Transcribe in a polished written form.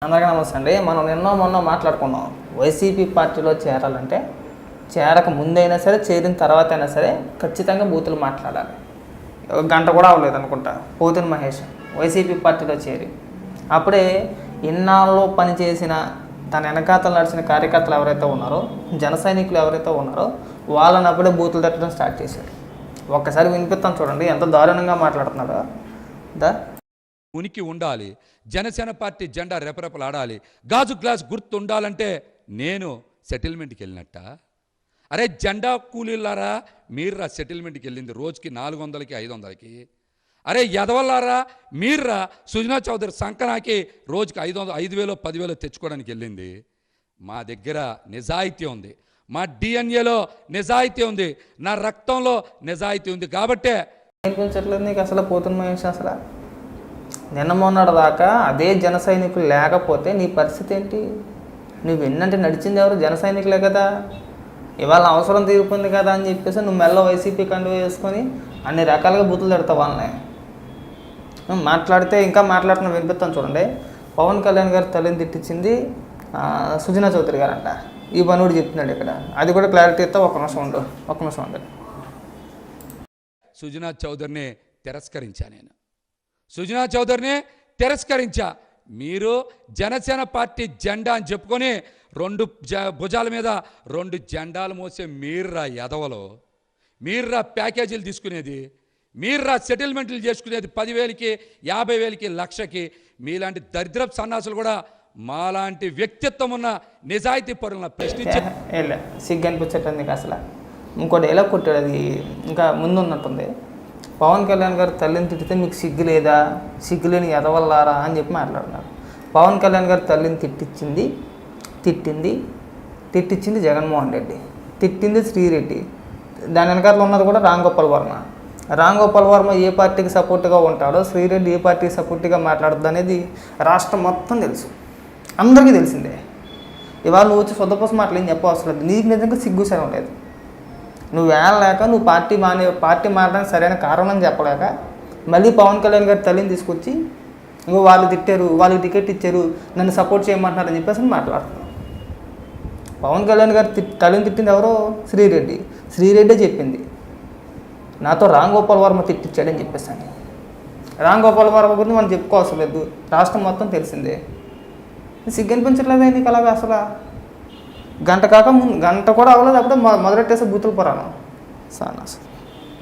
అందరికీ నమస్తే అండి. మనం మొన్న మాట్లాడుకున్నాం. వైసీపీ పార్టీలో చేరాలంటే చేరక ముందైనా సరే, చేరిన తర్వాత అయినా సరే ఖచ్చితంగా బూతులు మాట్లాడాలి. ఒక గంట కూడా అవ్వలేదు అనుకుంటా పోతుని మహేష్ వైసీపీ పార్టీలో చేరి అప్పుడే ఇన్నాళ్ళు పనిచేసిన తన వెనకాతలు నడిచిన కార్యకర్తలు ఎవరైతే ఉన్నారో, జన సైనికులు ఎవరైతే ఉన్నారో వాళ్ళని అప్పుడే బూతులు తట్టడం స్టార్ట్ చేశారు. ఒక్కసారి వినిపిస్తాం చూడండి, ఎంత దారుణంగా మాట్లాడుతున్నారో. ఉనికి ఉండాలి, జనసేన పార్టీ జెండా రెపరెపలాడాలి, గాజు గ్లాస్ గుర్తు ఉండాలంటే నేను సెటిల్మెంట్కి వెళ్ళినట్ట. అరే జెండా కూలీలారా, మీర్రా సెటిల్మెంట్కి వెళ్ళింది రోజుకి 400కి 500కి. అరే యదవల్లారా, మీర్రా సుజనా చౌదరి సంకనాకి రోజుకి 5,000 10,000 తెచ్చుకోవడానికి వెళ్ళింది. మా దగ్గర నిజాయితీ ఉంది, మా డిఎన్ఏలో నిజాయితీ ఉంది, నా రక్తంలో నిజాయితీ ఉంది. కాబట్టే అనిపించట్లేదు నీకు అసలు పోతున్న మహేష్. అసలు మొన్నటి దాకా అదే జన సైనికులు లేకపోతే నీ పరిస్థితి ఏంటి? నువ్వు ఎన్నంటే నడిచింది ఎవరు? జన సైనికులే కదా. ఇవాళ అవసరం తీరిపోయింది కదా అని చెప్పేసి నువ్వు మెల్ల వైసీపీ కండువ వేసుకొని అన్ని రకాలుగా బూతులు తిడతావు వాళ్ళని. మాట్లాడితే ఇంకా మాట్లాడుతున్నా వినిపిస్తాను చూడండి. పవన్ కళ్యాణ్ గారు తల్లిని తిట్టించింది సుజనా చౌదరి గారు అంట. ఈ పనుడు చెప్తున్నాడు ఇక్కడ. అది కూడా క్లారిటీ ఇస్తా. ఒక్క నిమిషం ఉండు. సుజనా చౌదరిని తిరస్కరించా. నేను సుజనా చౌదరిని తిరస్కరించా. మీరు జనసేన పార్టీ జెండా అని చెప్పుకొని భుజాల మీద 2 జెండాలు మోసే మీర్రా ఎదవలో, మీర్రా ప్యాకేజీలు తీసుకునేది, మీర్రా సెటిల్మెంట్లు చేసుకునేది 10,000కి 50,000కి 1,00,000కి. మీలాంటి దరిద్రపు సన్నాసులు కూడా మాలాంటి వ్యక్తిత్వం ఉన్న నిజాయితీ పరులను ప్రశ్నించే సిగ్గు అనిపించట్లేదు నీకు అసలు. ఇంకోటి ఎలా కొట్టాడు, అది ఇంకా ముందు ఉన్నట్టుంది. పవన్ కళ్యాణ్ గారు తల్లిని తిట్టితే మీకు సిగ్గు లేదా, సిగ్గులేని ఎదవల్లారా అని చెప్పి మాట్లాడుతున్నారు. పవన్ కళ్యాణ్ గారు తల్లిని తిట్టించింది జగన్మోహన్ రెడ్డి, తిట్టింది శ్రీరెడ్డి. దాని వెనకాల ఉన్నది కూడా రామ్ గోపాల్ వర్మ ఏ పార్టీకి సపోర్ట్గా ఉంటాడో, శ్రీరెడ్డి ఏ పార్టీకి సపోర్ట్గా మాట్లాడుతుంది అనేది రాష్ట్రం మొత్తం తెలుసు, అందరికీ తెలిసిందే. ఇవాళ నువ్వు వచ్చి సొద్దపోసం మాటలు ఏం చెప్పవసరం లేదు. నీకు నిజంగా సిగ్గు సరం లేదు. నువ్వు వేళలేక నువ్వు పార్టీ మారడానికి సరైన కారణం చెప్పలేక మళ్ళీ పవన్ కళ్యాణ్ గారి తల్లిని తీసుకొచ్చి ఇంకో వాళ్ళు తిట్టారు, వాళ్ళకి టికెట్ ఇచ్చారు, నన్ను సపోర్ట్ చేయమంటున్నారని చెప్పేసి మాట్లాడుతున్నావు. పవన్ కళ్యాణ్ గారు తల్లిని తిట్టింది ఎవరో? శ్రీరెడ్డే చెప్పింది నాతో రామ్ గోపాల్ వర్మ తిట్టించాడని చెప్పేసాను. రామ్ గోపాల్ వర్మ గురించి మనం చెప్పుకోవసరం లేదు, రాష్ట్రం మొత్తం తెలిసిందే. సిగ్గు అనిపించట్లేదే నీకు అలాగా? అసలు గంట కూడా అవ్వలేదు, అప్పుడే మొదలెట్టేసే బూతులు పురాణం సార్.